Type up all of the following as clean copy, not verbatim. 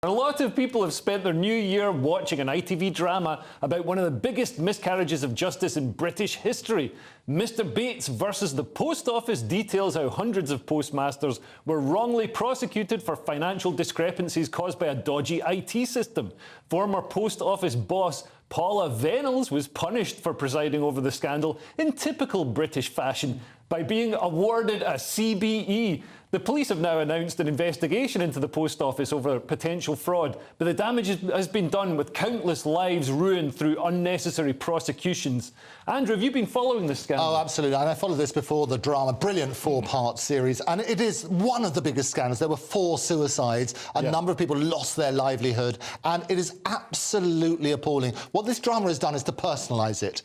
A lot of people have spent their new year watching an ITV drama about one of the biggest miscarriages of justice in British history. Mr Bates versus the Post Office details how hundreds of postmasters were wrongly prosecuted for financial discrepancies caused by a dodgy IT system. Former Post Office boss Paula Vennells was punished for presiding over the scandal in typical British fashion by being awarded a CBE. The police have now announced an investigation into the Post Office over potential fraud, but the damage has been done with countless lives ruined through unnecessary prosecutions. Andrew, have you been following this scandal? Oh, absolutely. And I followed this before the drama. Brilliant four-part series. And it is one of the biggest scandals. There were 4 suicides. A number of people lost their livelihood. And it is absolutely appalling. What this drama has done is to personalise it.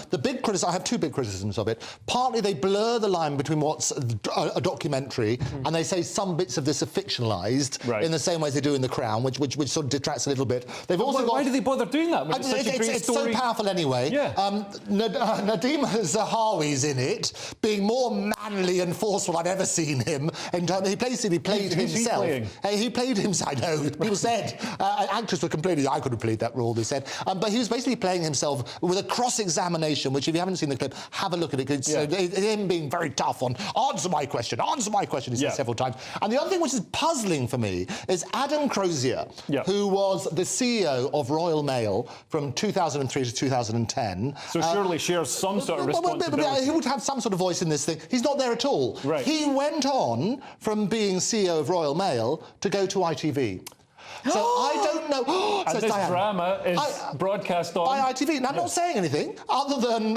The big I have 2 big criticisms of it. Partly, they blur the line between what's a documentary and they say some bits of this are fictionalised in the same way as they do in The Crown, which sort of detracts a little bit. They've also got... Why do they bother doing that? When it's such a great story? So powerful anyway. Nadeem Zahawi's in it, being more manly and forceful I've ever seen him. And he basically played himself. He played himself. I know. People said actors were complaining. I could have played that role. They said, but he was basically playing himself with a cross-examination. Which, if you haven't seen the clip, have a look at it. It's him being very tough on answer my question. He said several times. And the other thing which is puzzling for me is Adam Crozier, who was the CEO of Royal Mail from 2003 to 2010. So surely shares some sort of responsibility. He would have some sort of voice in this thing. He's not there at all. He went on from being CEO of Royal Mail to go to ITV. So I don't know. And this drama is broadcast on... by ITV. And I'm not saying anything other than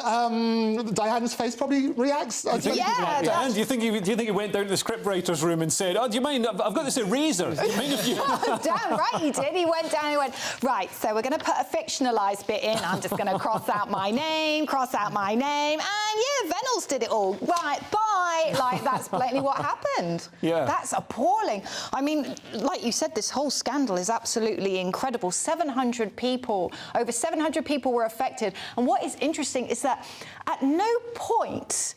Diane's face probably reacts. Diane, do you think he went down to the scriptwriter's room and said, "Oh, do you mind? I've got this eraser. Do you mind if you..." Damn right he did. He went down and went, "Right, so we're going to put a fictionalised bit in. I'm just going to cross out my name, and yeah, Vennells did it all. Right, bye." Like, that's blatantly what happened. That's appalling. I mean, like you said, this whole scandal is absolutely incredible. Over 700 people were affected. And what is interesting is that at no point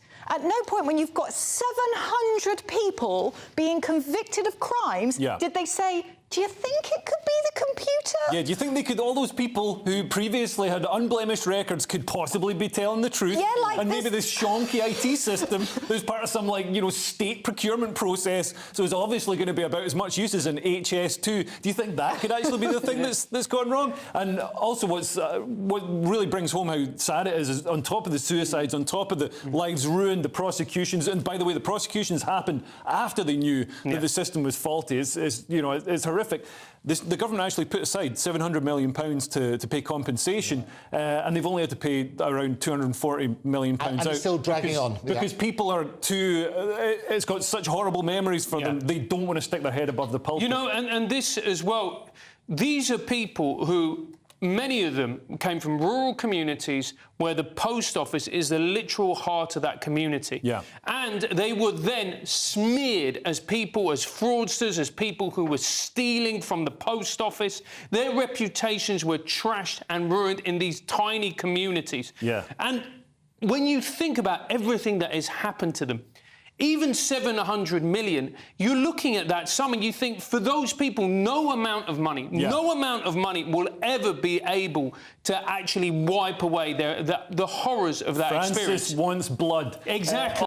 when you've got 700 people being convicted of crimes, did they say, "Do you think it could be the computer?" Yeah, do you think all those people who previously had unblemished records could possibly be telling the truth? Yeah, like and maybe this shonky IT system that's part of some, state procurement process, so it's obviously going to be about as much use as an HS2. Do you think that could actually be the thing that's gone wrong? And also what really brings home how sad it is on top of the suicides, on top of the lives ruined, the prosecutions, and by the way, the prosecutions happened after they knew that the system was faulty. It's horrific. The government actually put aside £700 million to pay compensation, and they've only had to pay around £240 million out. And it's still dragging on. Because people are too... it's got such horrible memories for them, they don't want to stick their head above the pulpit. You know, and this as well, these are people who... Many of them came from rural communities where the post office is the literal heart of that community. And they were then smeared as people, as fraudsters, as people who were stealing from the post office. Their reputations were trashed and ruined in these tiny communities. And when you think about everything that has happened to them, even 700 million, you're looking at that sum and you think, for those people, no amount of money will ever be able to actually wipe away the horrors of that experience. Francis wants blood. Exactly.